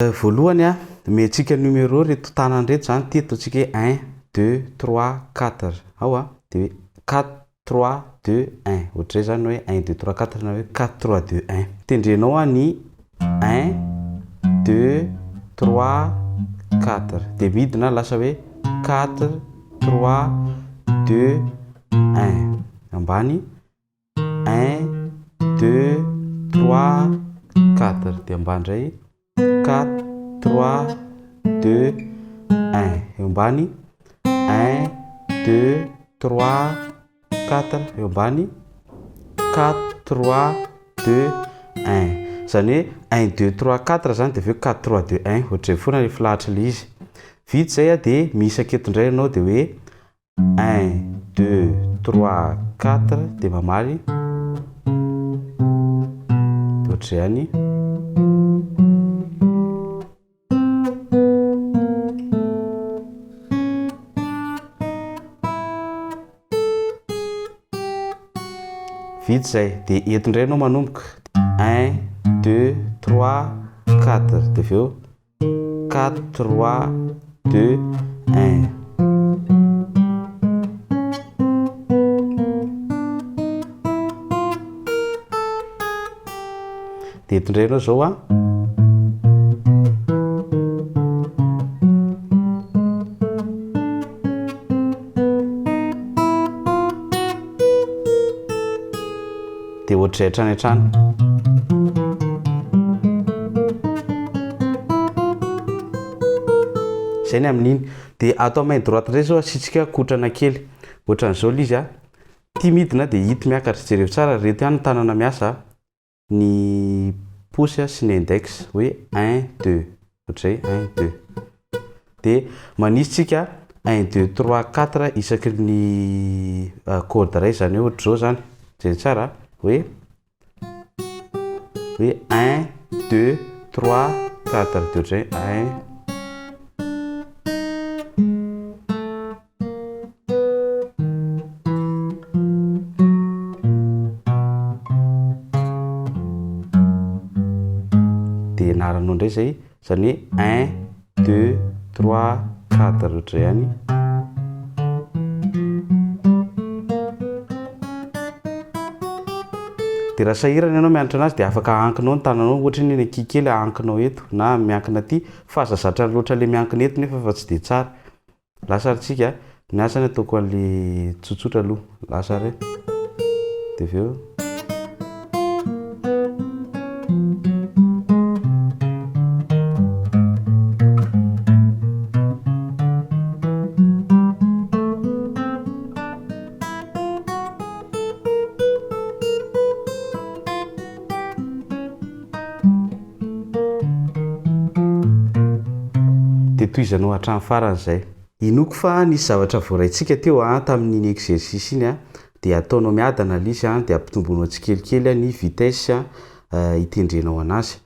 Voalohany a mentsika numéro reto tanany reto zany ty ataontsika 1 2 3 4 ao a de 4 3 2 1 ohatray zany hoe 1 2 3 4 na hoe 4 3 2 1 tendrenao a ny 1 2 3 4 de midina lasa hoe 4 3 2 1 ambany 1 2 3 4 de ambany ndray 4 3 2 1 eo ambany 1 2 3 4 eo ambany 4 3 2 1 zany hoe 1 2 3 4 zany de aveo 4 3 2 1 ohatray foana rehefa lahatra le izy vita zay a de misy aketo indray ianao de hoe 1 2 3 4 de mamaly de ohatray ihany vita zay de eto indray ianao manomboka 1 2 3 4 de aveo 4 3 2 1 de eto indray ianao zao a de ohatray hatrany hatrany zay ny amin'iny de atao main droite ndray zao asitsika kotrana kely ohatran'izao lizy a ty midina de hity miakatra jereo tsara reto ihany tanana miasa ny pouce sy ny index hoe 1 2 ohatray 1 2 de manisitsika 1 2 3 4 isaky ny corde ray zany hoe ohatr' zao zany jereo tsara hoe 1 2 3 4 de ohatray 1 de naranao ndray zay zany hoe 1 2 3 4 ohatray ihany de raha sahirana ianao mianatra anazy de afaka ahankinao ny tananao ohatra ny akikely ahankinao eto na miankina aty fa zazatra loatra le miankina eto nefa fa tsy de tsara lasa arytsika ny asany ataoko an'le tsotsotra aloha lasa ary de aveo de toizanao hatrany farany zay inoko fa nisy zavatra voaraintsika teo a tamin'iny exercice iny a de ataonao miadana lisy a de ampitombonao tsikelikely a ny vitesse hitendrenao anazy